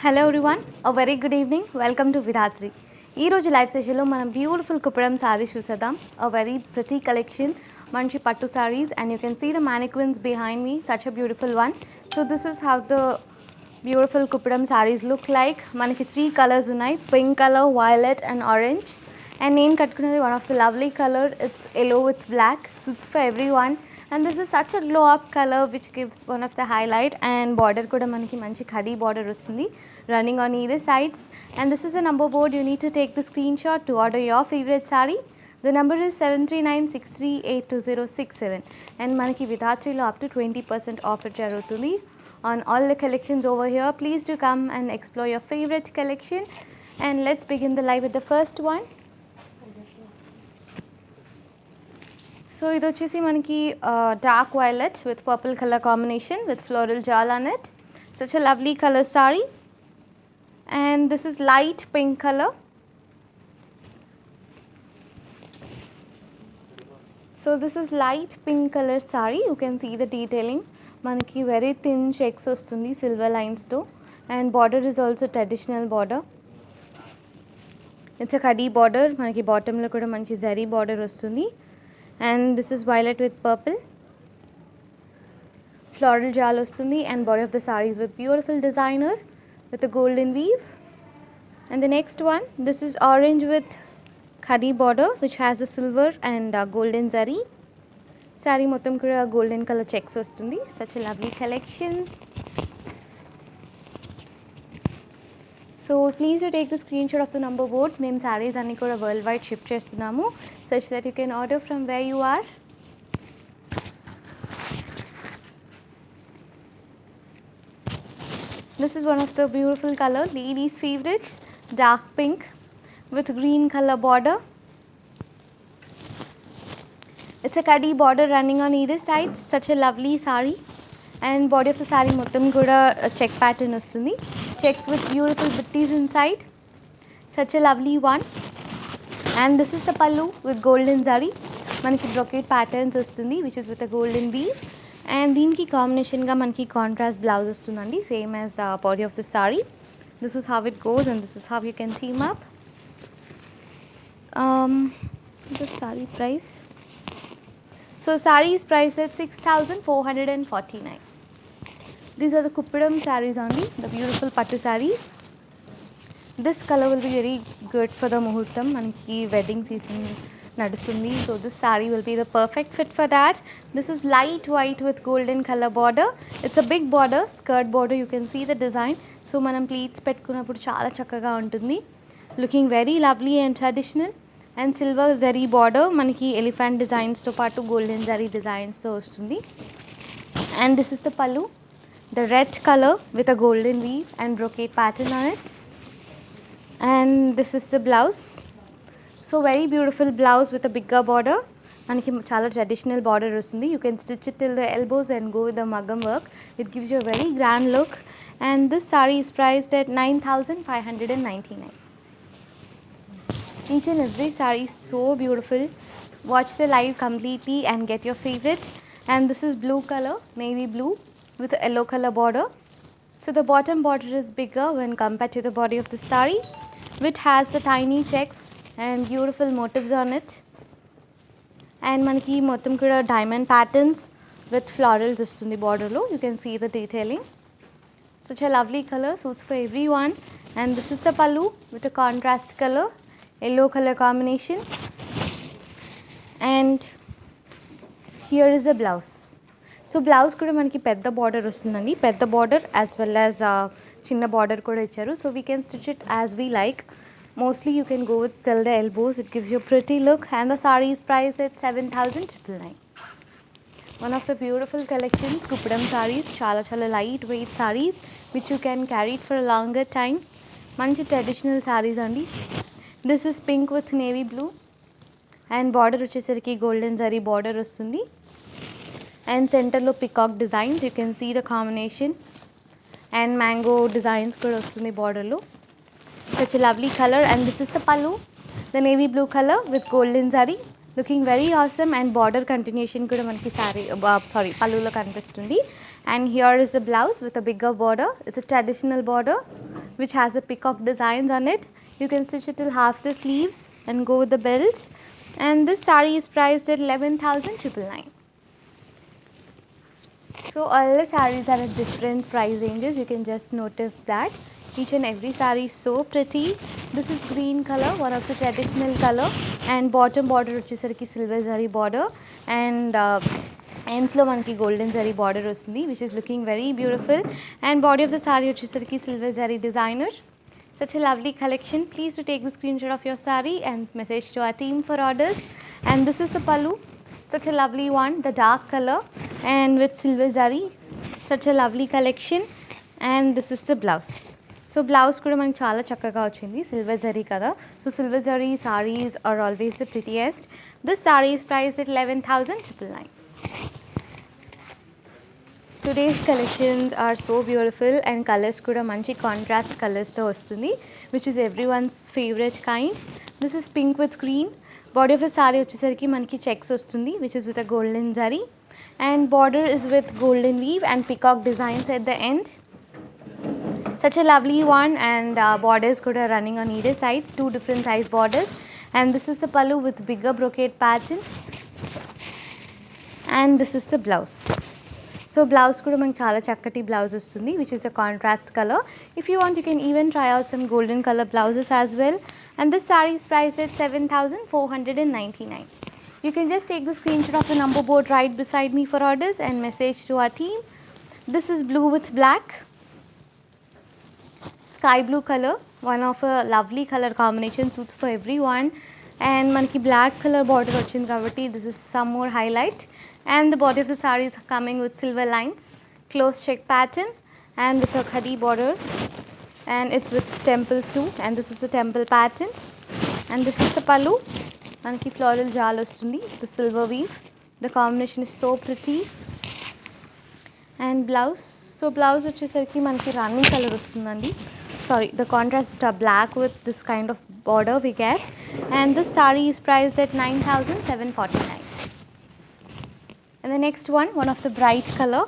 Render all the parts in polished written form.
Hello everyone a very good evening welcome to Vidhatri. ఈరోజు live సెషన్లో మనం బ్యూటిఫుల్ కుప్పడం సారీస్ చూసేద్దాం. అ వెరీ ప్రిటీ కలెక్షన్, మంచి పట్టు sarees, and you can see the mannequins behind me, such a beautiful one. So this is how the beautiful Kuppadam sarees look like. మనకి 3 colours ఉన్నాయి, pink colour, violet and orange. And నేను కట్టుకున్నది one of the lovely colour, it's yellow with black, suits for everyone. And this is such a glow up color which gives one of the highlight, and border kuda manaki manchi khadi border vastundi running on either sides. And this is the number board. You need to take the screenshot to order your favorite saree. The number is 7396382067, and manaki Vidatri lo up to 20% offer jarutundi on all the collections over here. Please do come and explore your favorite collection, and let's begin the live with the first one. So ఇది వచ్చేసి మనకి dark violet with purple colour combination with floral jaal on it. Such a lovely color saree. And this is light pink color. So this is light pink color saree. You can see the detailing. మనకి very thin checks వస్తుంది silver lines తో, and border is also traditional border. It's a khadi border. మనకి bottom లో కూడా మంచి zari border వస్తుంది. And this is violet with purple, floral jal ostundi, and body of the saree is with beautiful designer with a golden weave. And the next one, this is orange with khadi border which has a silver and golden zari. Saree mottam kuda golden color checks ostundi. Such a lovely collection. So please do take the screenshot of the number board. Mem sarees anni kuda worldwide ship chestunamu, such that you can order from where you are. This is one of the beautiful color, ladies favorite, dark pink with green color border. It's a khadi border running on either side. Such a lovely saree, and body of the saree mottam kuda check pattern ostundi, checks with beautiful butties inside. Such a lovely one. And this is the pallu with golden zari. Manaki brocade patterns ostundi which is with a golden weave, and deenki combination ga manaki contrast blouse ostundandi, same as the body of the saree. This is how it goes, and this is how you can team up. The saree price. So saree is priced at 6,449. These are the Kuppadam sarees only, the beautiful pattu sarees. This color will be very good for the muhurtam. Manaki wedding season nadustundi, so this saree will be the perfect fit for that. This is light white with golden color border. It's a big border, skirt border. You can see the design. So manam pleats pettukunnappudu chaala chakkaga untundi, looking very lovely and traditional. And silver zari border, manaki elephant designs to paatu golden zari designs to ostundi. And this is the pallu, the red color with a golden weave and brocade pattern on it. And this is the blouse. So very beautiful blouse with a bigger border. Manaki chala traditional border ostundi. You can stitch it till the elbows and go with the maggam work. It gives you a very grand look. And this saree is priced at 9,599. Each and every saree is so beautiful. Watch the live completely and get your favorite. And this is blue color, navy blue with a yellow color border. So the bottom border is bigger when compared to the body of the saree, which has the tiny checks and beautiful motifs on it. And manaki mottam kuda diamond patterns with florals ostundi border lo. You can see the detailing. Such a lovely color, suits for everyone. And this is the pallu with a contrast color, yellow color combination. And here is the blouse. So blouse kuda manaki pedda border ostundandi, pedda border as well as chinna border kuda icharu, so we can stitch it as we like. Mostly you can go with till the elbows. It gives you a pretty look, and the saree is priced at 7,999. One of the beautiful collections, Kuppadam sarees, chala light weight sarees which you can carry it for a longer time. Manchi traditional sarees only. This is pink with navy blue, and border వచ్చేసరికి golden zari border వస్తుంది, and center లో peacock designs. You can see the combination, and mango designs కూడా వస్తుంది border లో. Such a lovely color. And this is the pallu, the navy blue color with golden zari, looking very awesome. And border continuation kuda manaki saree pallu lo kanipistundi. And here is the blouse with a bigger border. It's a traditional border which has a peacock designs on it. You can stitch it till half the sleeves and go with the belts. And this saree is priced at 11,999. So all the sarees are at different price ranges. You can just notice that each and every saree is so pretty. This is green color, one of the traditional color, and bottom border వచ్చేసరికి silver zari border, and ends లో మనకి golden zari border వస్తుంది, which is looking very beautiful. And body of the saree వచ్చేసరికి silver zari designer. Such a lovely collection. Please do take the screenshot of your saree and message to our team for orders. And this is the pallu. Such a lovely one, the dark color and with silver zari. Such a lovely collection. And this is the blouse. So blouse kuda manaki chala chakkaga vachindi, silver zari kada. So silver zari sarees are always the prettiest. This saree is priced at 11,999. Today's collections are so beautiful and colors kuda manchi contrast colors tho vastundi, which is everyone's favorite kind. This is pink with green. Body of the saree వచ్చేసరికి మనకి checks వస్తుంది, which is with a golden zari, and border is with golden weave and peacock designs at the end. Such a lovely one, and borders kuda running on either sides, two different size borders. And this is the pallu with bigger brocade pattern, and this is the blouse. So blouse kuda manaki chala chakkati blouse vastundi, which is a contrast color. If you want, you can even try out some golden color blouses as well. And this saree is priced at 7,499. You can just take the screenshot of the number board right beside me for orders and message to our team. This is blue with black, sky blue color, one of a lovely color combination, suits for everyone. And manaki black color border vachindi kabatti this is some more highlight. And the body of the saree is coming with silver lines, close check pattern, and with a khadi border, and it's with temples too. And this is a temple pattern. And this is the pallu, manaki floral jal vastundi, the silver weave. The combination is so pretty. And blouse, so blouse vachesariki manaki rani color vastundandi. Sorry, the contrast is black with this kind of border we get. And this saree is priced at 9,749. And the next one of the bright color.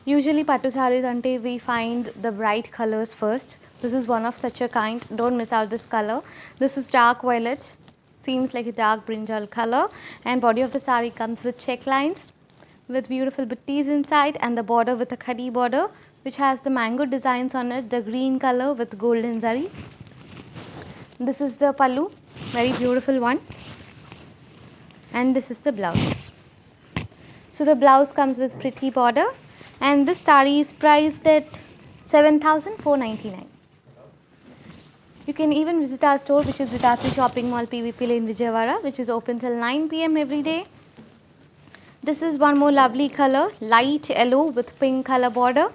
Usually pattu sarees ante we find the bright colors first. This is one of such a kind. Don't miss out this color. This is dark violet, seems like a dark brinjal color. And body of the saree comes with check lines with beautiful buttees inside, and the border with a khadi border, which has the mango designs on it, the green color with golden zari. This is the pallu, very beautiful one. And this is the blouse. So the blouse comes with pretty border, and this saree is priced at 7,499. You can even visit our store, which is Vithatri Shopping Mall, PVP Lane, Vijayawada, which is open till 9 p.m. every day. This is one more lovely color, light yellow with pink color border.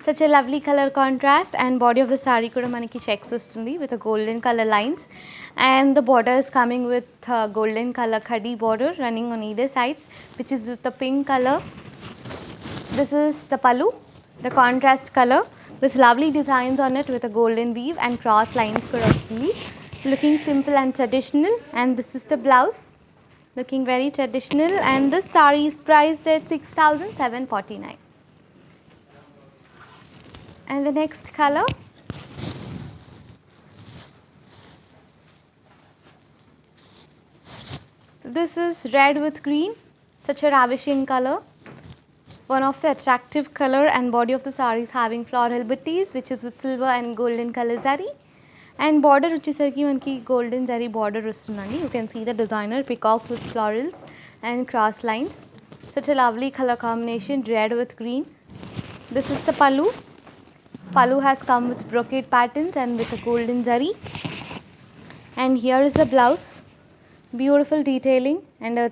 Such a lovely color contrast. And body of the saree kuda manaki checks vastundi with a golden color lines, and the border is coming with golden color khadi border running on either sides, which is with the pink color. This is the pallu, the contrast color with lovely designs on it with a golden weave and cross lines kuda vastundi, looking simple and traditional. And this is the blouse, looking very traditional. And this saree is priced at 6,749. And the next color, this is red with green, such a ravishing color, one of the attractive color. And body of the saree is having floral buttees, which is with silver and golden color zari. And border వచ్చేసరికి మనకి golden zari border వస్తుందండి. You can see the designer peacocks with florals and cross lines. Such a lovely color combination, red with green. This is the pallu. Pallu has come with brocade patterns and with a golden zari. And here is the blouse, beautiful detailing and a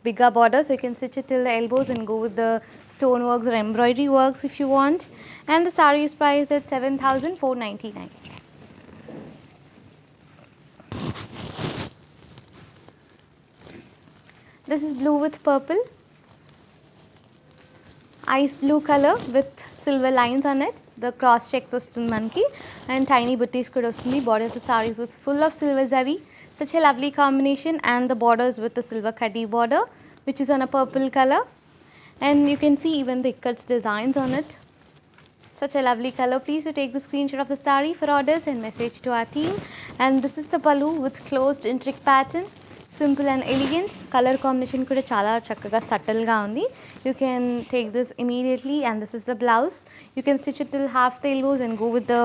bigger border, so you can stitch it till the elbows and go with the stone works or embroidery works if you want. And the saree is priced at 7,499. This is blue with purple, ice blue color with silver lines on it. The cross checks vastundi manaki, and tiny buttees kuda vastundi. Body of the saree is with full of silver zari. Such a lovely combination. And the borders with the silver khadi border, which is on a purple color. And you can see even the ikkats designs on it. Such a lovely color. Please do take the screenshot of the saree for orders and message to our team. And this is the pallu with closed intricate pattern. Simple and elegant. Color combination kuda chala chakkaga subtle ga undi. You can take this immediately, and this is the blouse. You can stitch it till half the elbows and go with the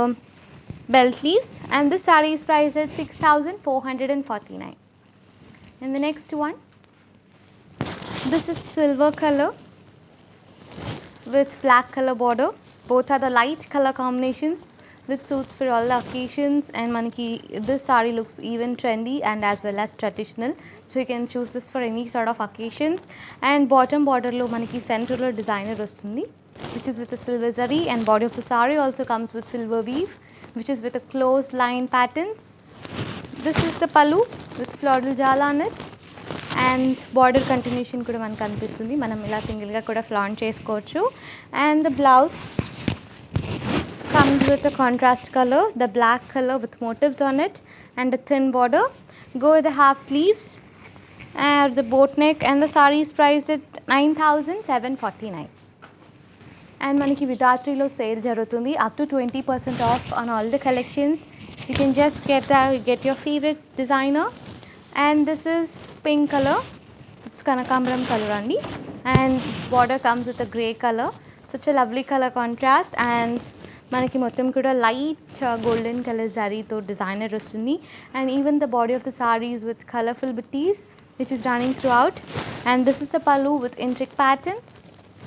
belt sleeves. And this saree is priced at 6,449. And the next one, this is silver color with black color border. Both are the light color combinations which suits for all the occasions, and manaki this saree looks even trendy and as well as traditional, so you can choose this for any sort of occasions. And bottom border lo manaki center lo designer vastundi, which is with a silver zari, and body of the saree also comes with silver weave, which is with a closed line patterns. This is the pallu with floral jala on it, and border continuation kuda manaku kanipistundi. Manam ila single ga kuda flaunt chesukochu. And the blouse comes with a contrast color, the black color with motifs on it, and a thin border. Go with the half sleeves and the boat neck, and the saree is priced at 9,749. And manaki Vidatri lo sale jarutundi, up to 20% off on all the collections. You can just get your favorite designer. And this is pink color, it's Kanakambaram color andi, and border comes with a grey color. Such a lovely color contrast, and మనకి మొత్తం కూడా light golden colour జరీతో designer వస్తుంది. And even the body of the saris with colourful buttis which is running through out. And this is the pallu with intricate pattern,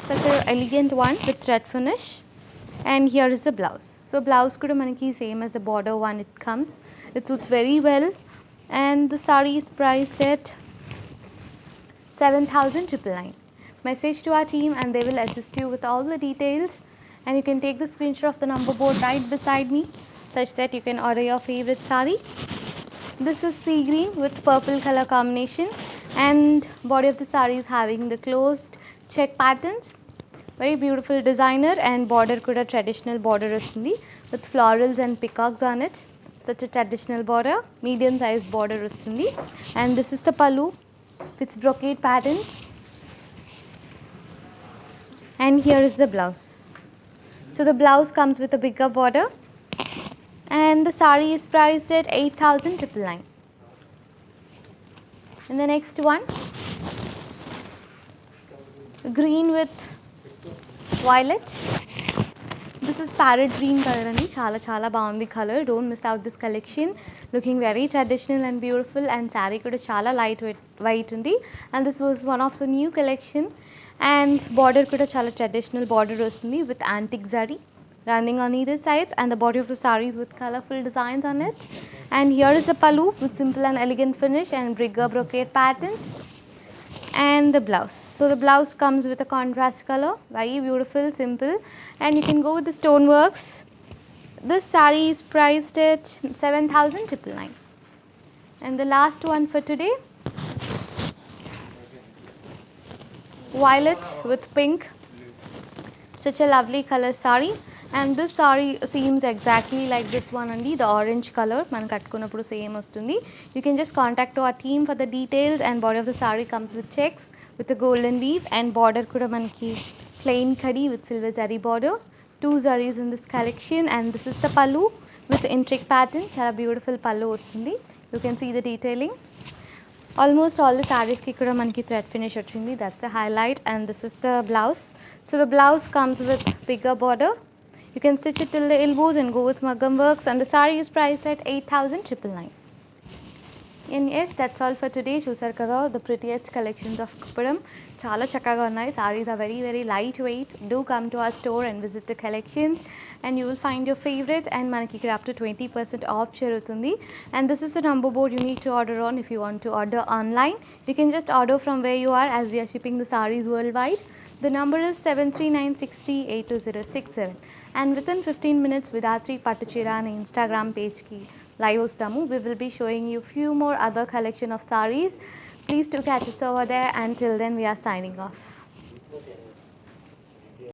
such a elegant one with thread finish. And here is the blouse. So blouse కూడా మనకి same as the border one it comes. It suits very well. And the sari is priced at 7,999. Message to our team and they will assist you with all the details. And you can take the screenshot of the number board right beside me, such that you can order your favorite saree. This is sea green with purple color combination, and body of the saree is having the closed check patterns. Very beautiful designer, and border kuda traditional border ustundi with florals and peacocks on it. Such a traditional border, medium size border ustundi. And this is the pallu with brocade patterns. And here is the blouse. So the blouse comes with a bigger border, and the saree is priced at 8,999. And the next one, green with violet. This is parrot green color andi, chala baagundi color. Don't miss out this collection. Looking very traditional and beautiful, and saree kuda chala light weight undi. And this was one of the new collection. And border kuda chala traditional border vastundi with antique zari running on either sides, and the body of the sarees with colorful designs on it. And here is the pallu with simple and elegant finish and bigger brocade patterns. And the blouse. So the blouse comes with a contrast color, very beautiful, simple, and you can go with the stoneworks. This saree is priced at 7,999. And the last one for today, violet with pink. Such a lovely color saree, and this saree seems exactly like this one only, the orange color man kattukunnappudu same vastundi. You can just contact our team for the details. And body of the saree comes with checks with a golden weave, and border kuda manaki plain khadi with silver zari border. 2 zaris in this collection. And this is the pallu with intricate pattern, chala beautiful pallu vastundi. You can see the detailing. Almost all the sarees ki kuda manaki thread finish ochindi, that's a highlight. And this is the blouse. So the blouse comes with bigger border. You can stitch it till the elbows and go with Maggam works, and the saree is priced at 8,999. And yes, that's all for today. Chusaru kada the prettiest collections of Kuppuram. Chala chakkaga unnai. Sarees are very very lightweight. Do come to our store and visit the collections, and you will find your favorite. And manaki ikkada up to 20% off jarutundi. And this is the number board you need to order on if you want to order online. You can just order from where you are, as we are shipping the sarees worldwide. The number is 7396382067. And within 15 minutes, Vidatri Pattuchira and Instagram page ki live వస్తాము. We will be showing you few more other collection of sarees. Please do catch us over there. Until then, we are signing off.